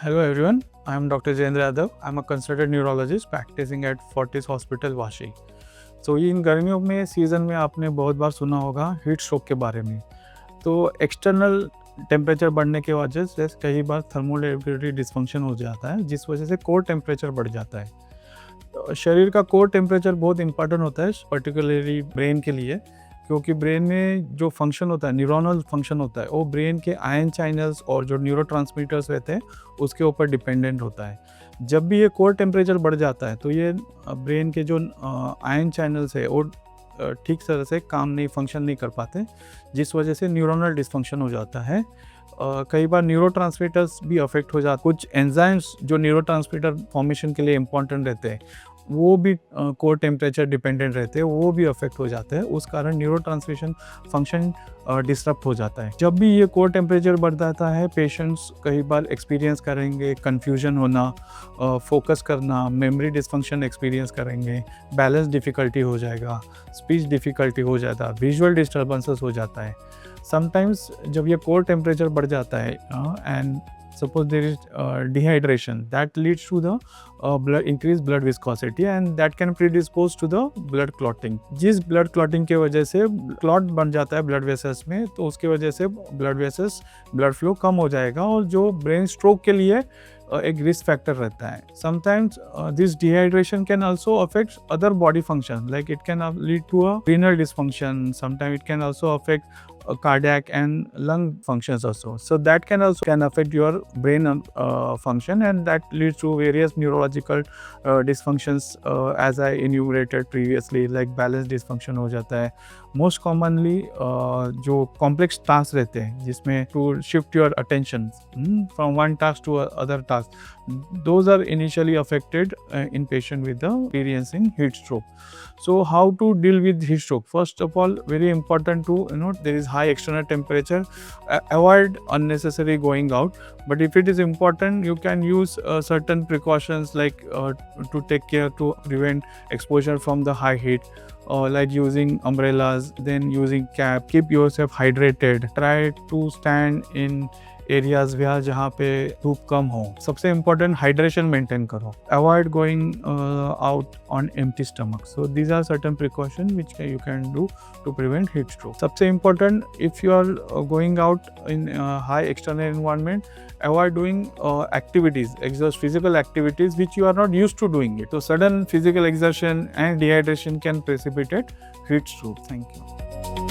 Hello everyone, I am Dr. Jayendra Yadav. I am a consultant neurologist practicing at Fortis Hospital, Vashi. तो इन गर्मियों में season में आपने बहुत बार सुना होगा हीट स्ट्रोक के बारे में। तो एक्सटर्नल टेम्परेचर बढ़ने की वजह से कई बार थर्मोरेगुलेटरी डिस्फंक्शन हो जाता है, जिस वजह से कोर टेम्परेचर बढ़ जाता है। तो शरीर का कोर टेम्परेचर बहुत इंपॉर्टेंट होता है, पर्टिकुलरली ब्रेन के लिए, क्योंकि ब्रेन में जो फंक्शन होता है, न्यूरोनल फंक्शन होता है, वो ब्रेन के आयन चैनल्स और जो न्यूरोट्रांसमीटर्स रहते हैं उसके ऊपर डिपेंडेंट होता है। जब भी ये कोर टेम्परेचर बढ़ जाता है तो ये ब्रेन के जो आयन चैनल्स है वो ठीक तरह से काम नहीं, फंक्शन नहीं कर पाते, जिस वजह से न्यूरोनल डिस्फंक्शन हो जाता है। कई बार न्यूरोट्रांसमीटर्स भी अफेक्ट हो जाते, कुछ एंजाइम्स जो न्यूरोट्रांसमीटर फॉर्मेशन के लिए इंपॉर्टेंट रहते हैं वो भी कोर टेम्परेचर डिपेंडेंट रहते हैं, वो भी अफेक्ट हो जाते हैं। उस कारण न्यूरोट्रांसमिशन फंक्शन डिस्टर्ब हो जाता है। जब भी ये कोर टेम्परेचर बढ़ जाता है, पेशेंट्स कई बार एक्सपीरियंस करेंगे कन्फ्यूजन होना, फोकस करना, मेमोरी डिस्फंक्शन एक्सपीरियंस करेंगे, बैलेंस डिफ़िकल्टी हो जाएगा, स्पीच डिफ़िकल्टी हो जाता है, विजुअल डिस्टर्बेंसेस हो जाता है। समटाइम्स जब ये कोर टेम्परेचर बढ़ जाता है and suppose there is dehydration, that leads to the increased blood viscosity and that can predispose to the blood clotting। जिस blood clotting के वजह से clot बन जाता है blood vessels में, तो उसके वजह से blood flow कम हो जाएगा और जो brain stroke के लिए एक रिस्क फैक्टर रहता है। Sometimes this dehydration can also affect other body function, like it can lead to a renal dysfunction, sometimes it can also affect cardiac and lung functions also, so that can affect your brain function, and that leads to various neurological dysfunctions as I enumerated previously, like balance dysfunction हो जाता है। Most commonly जो complex task रहते हैं जिसमें to shift your attention from one task to other task, those are initially affected in patient with the experiencing heat stroke। So how to deal with heat stroke? First of all, very important to there is high external temperature, avoid unnecessary going out, but if it is important you can use certain precautions, like to take care to prevent exposure from the high heat, like using umbrellas, then using cap, keep yourself hydrated, try to stand in areas वहाँ जहाँ पे धूप कम हो। सबसे important hydration maintain करो, avoid going out on empty stomach. So these are certain precaution which you can do to prevent heat stroke. सबसे important, if you are going out in high external environment, avoid doing activities, physical activities which you are not used to doing it. So sudden physical exertion and dehydration can precipitate heat stroke. Thank you.